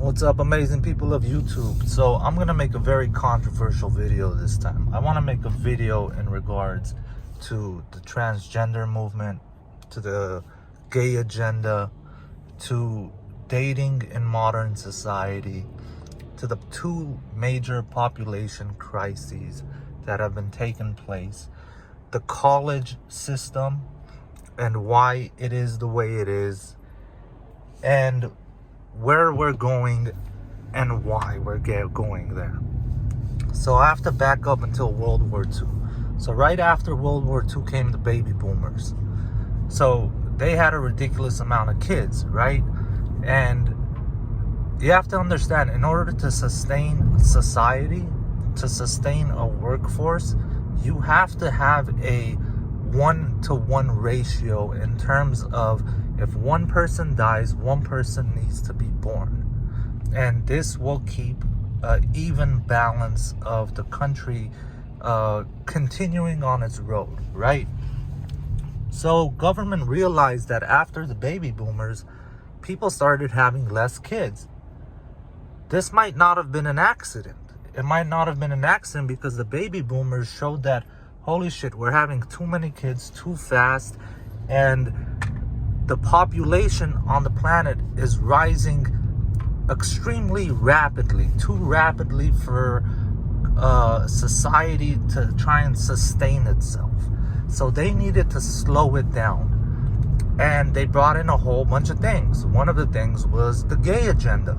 What's up, amazing people of YouTube? So I'm gonna make a very controversial video this time. I want to make a video in regards to the transgender movement, to the gay agenda, to dating in modern society, to the two major population crises that have been taking place, the college system and why it is the way it is, and where we're going and why we're going there. So I have to back up until World War II. So right after World War II came the baby boomers. So they had a ridiculous amount of kids, right? And you have to understand, in order to sustain society, to sustain a workforce, you have to have a 1-to-1 ratio in terms of, if one person dies, one person needs to be born. And this will keep an even balance of the country continuing on its road, right? So government realized that after the baby boomers, people started having less kids. This might not have been an accident. It might not have been an accident because the baby boomers showed that, holy shit, we're having too many kids too fast, and the population on the planet is rising extremely rapidly, too rapidly for society to try and sustain itself. So they needed to slow it down. And they brought in a whole bunch of things. One of the things was the gay agenda,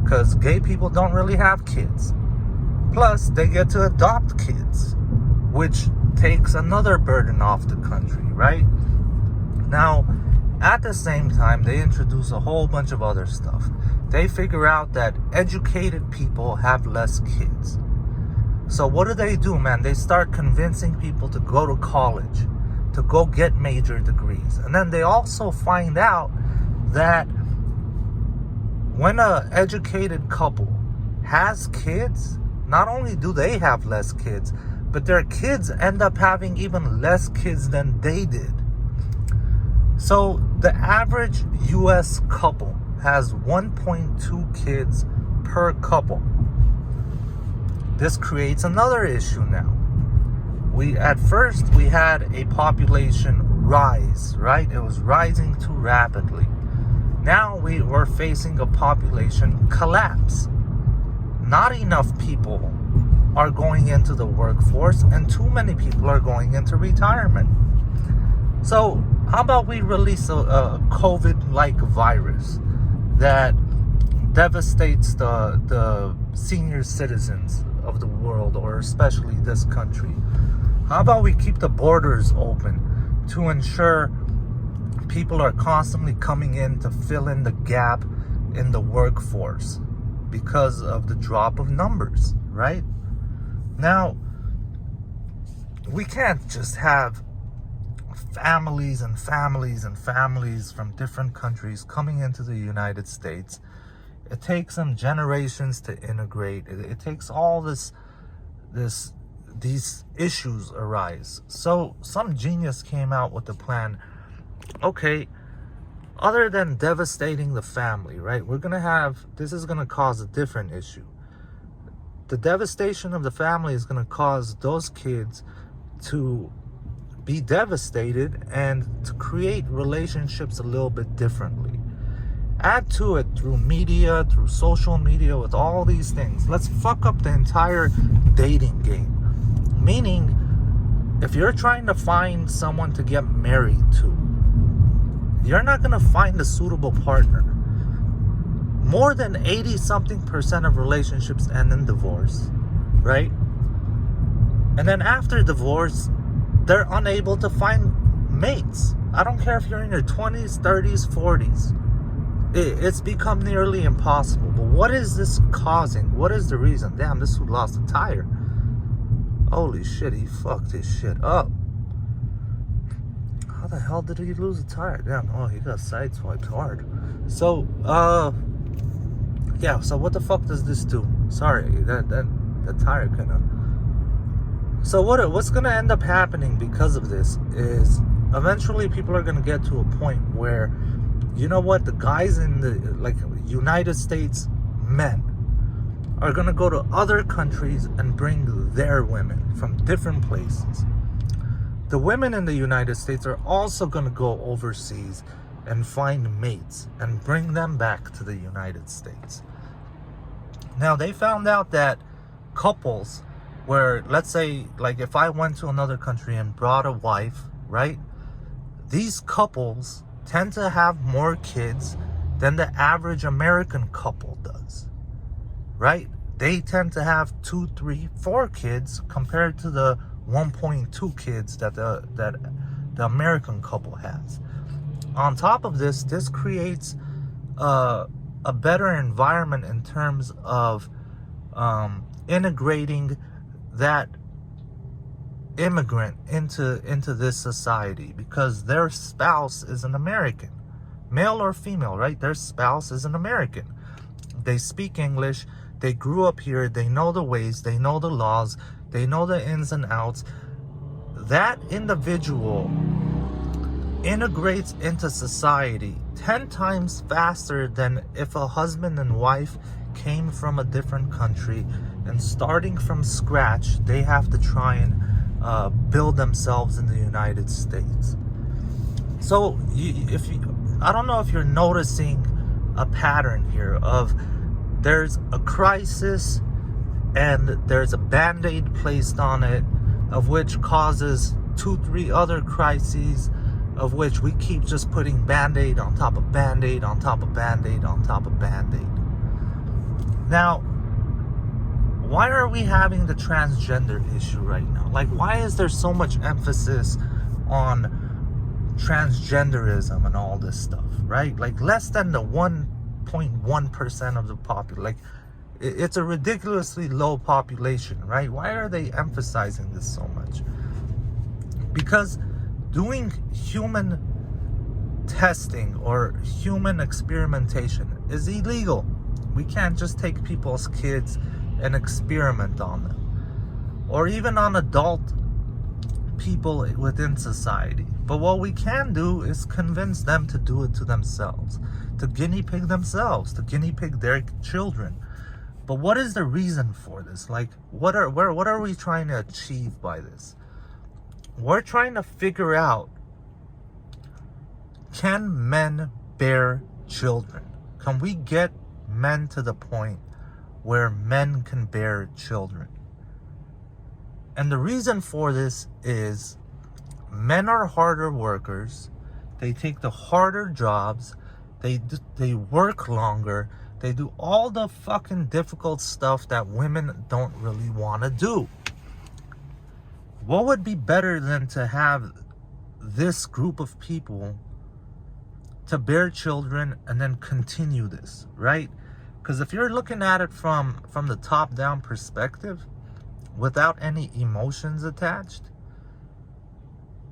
because gay people don't really have kids. Plus, they get to adopt kids, which takes another burden off the country, right? Now, at the same time, they introduce a whole bunch of other stuff. They figure out that educated people have less kids. So what do, man? They start convincing people to go to college, to go get major degrees. And then they also find out that when an educated couple has kids, not only do they have less kids, but their kids end up having even less kids than they did. So the average US couple has 1.2 kids per couple. This creates another issue now. At first we had a population rise, right? It was rising too rapidly. Now we're facing a population collapse. Not enough people are going into the workforce, and too many people are going into retirement. So how about we release a COVID-like virus that devastates the senior citizens of the world, or especially this country? How about we keep the borders open to ensure people are constantly coming in to fill in the gap in the workforce because of the drop of numbers, right? Now, we can't just have families and families and families from different countries coming into the United States. It takes them generations to integrate. It takes all these issues arise. So some genius came out with the plan. Okay, other than devastating the family, right? This is gonna cause a different issue. The devastation of the family is gonna cause those kids to be devastated and to create relationships a little bit differently. Add to it through media, through social media, with all these things. Let's fuck up the entire dating game. Meaning, if you're trying to find someone to get married to, you're not gonna find a suitable partner. More than 80-something% of relationships end in divorce, right? And then after divorce, they're unable to find mates. I don't care if you're in your 20s, 30s, 40s. It's become nearly impossible. But what is this causing? What is the reason? Damn, this dude lost a tire. Holy shit, he fucked his shit up. How the hell did he lose a tire? Damn, oh, he got sideswiped hard. So, yeah, so what the fuck does this do? Sorry, that tire kinda... So what's gonna end up happening because of this is, eventually people are gonna get to a point where, you know what, the guys in the United States men are going to go to other countries and bring their women from different places. The women in the United States are also going to go overseas and find mates and bring them back to the United States. Now, they found out that couples where, let's say, like if I went to another country and brought a wife, right? These couples tend to have more kids than the average American couple does, right? They tend to have 2, 3, 4 kids compared to the 1.2 kids that the American couple has. On top of this, this creates a better environment in terms of integrating that immigrant into this society, because their spouse is an American, male or female, right? Their spouse is an American. They speak English. They grew up here. They know the ways. They know the laws. They know the ins and outs. That individual integrates into society 10 times faster than if a husband and wife came from a different country and starting from scratch, they have to try and build themselves in the United States. So I don't know if you're noticing a pattern here of there's a crisis and there's a band-aid placed on it, of which causes 2, 3 other crises, of which we keep just putting band-aid on top of band-aid on top of band-aid on top of band-aid. Now, why are we having the transgender issue right now? Like, why is there so much emphasis on transgenderism and all this stuff, right? Like, less than the 1.1% of the population. Like, it's a ridiculously low population, right? Why are they emphasizing this so much? Because doing human testing or human experimentation is illegal. We can't just take people's kids and experiment on them, or even on adult people within society. But what we can do is convince them to do it to themselves, to guinea pig themselves, to guinea pig their children. But what is the reason for this? Like, what are we trying to achieve by this? We're trying to figure out, can men bear children? Can we get men to the point where men can bear children? And the reason for this is men are harder workers. They take the harder jobs. They work longer. They do all the fucking difficult stuff that women don't really want to do. What would be better than to have this group of people to bear children and then continue this, right? Because if you're looking at it from the top-down perspective, without any emotions attached,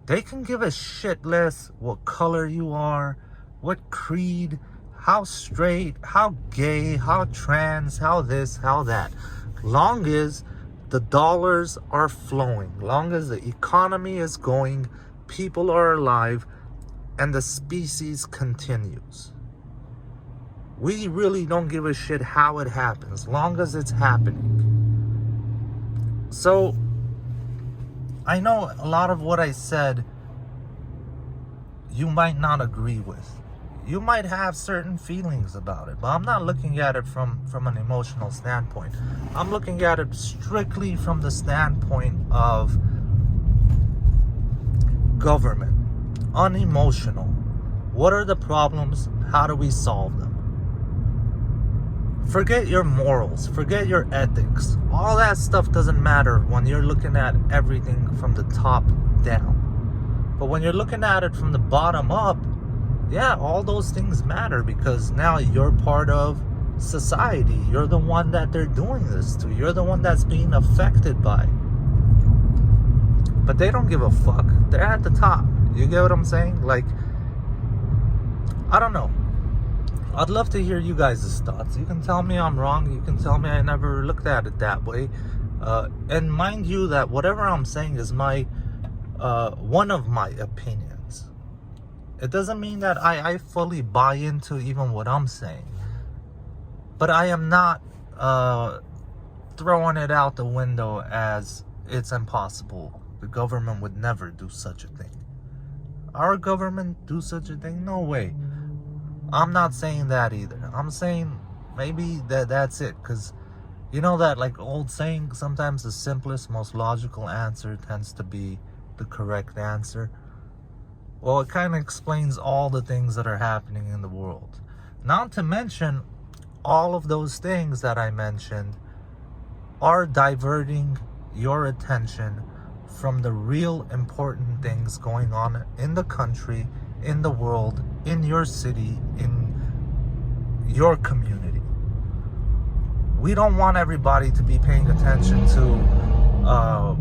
they can give a shit less what color you are, what creed, how straight, how gay, how trans, how this, how that. Long as the dollars are flowing, long as the economy is going, people are alive, and the species continues. We really don't give a shit how it happens, long as it's happening. So, I know a lot of what I said you might not agree with. You might have certain feelings about it, but I'm not looking at it from an emotional standpoint. I'm looking at it strictly from the standpoint of government, unemotional. What are the problems? How do we solve them? Forget your morals, forget your ethics. All that stuff doesn't matter when you're looking at everything from the top down. But when you're looking at it from the bottom up, yeah, all those things matter, because now you're part of society. You're the one that they're doing this to. You're the one that's being affected by. But they don't give a fuck. They're at the top. You get what I'm saying? Like, I don't know. I'd love to hear you guys' thoughts. You can tell me I'm wrong. You can tell me I never looked at it that way. And mind you that whatever I'm saying is my one of my opinions. It doesn't mean that I fully buy into even what I'm saying. But I am not throwing it out the window as it's impossible. The government would never do such a thing. Our government do such a thing? No way. I'm not saying that either. I'm saying maybe that's it. Because you know that like old saying, sometimes the simplest, most logical answer tends to be the correct answer. Well, it kind of explains all the things that are happening in the world. Not to mention, all of those things that I mentioned are diverting your attention from the real important things going on in the country, in the world, in your city, in your community. We don't want everybody to be paying attention to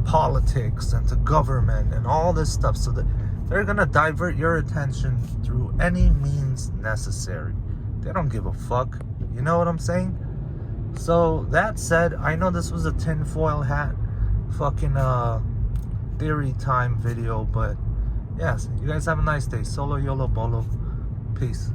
politics and to government and all this stuff, so that they're gonna divert your attention through any means necessary. They don't give a fuck. You know what I'm saying? So that said, I know this was a tinfoil hat fucking theory time video, but yes, you guys have a nice day. Solo YOLO BOLO. Peace.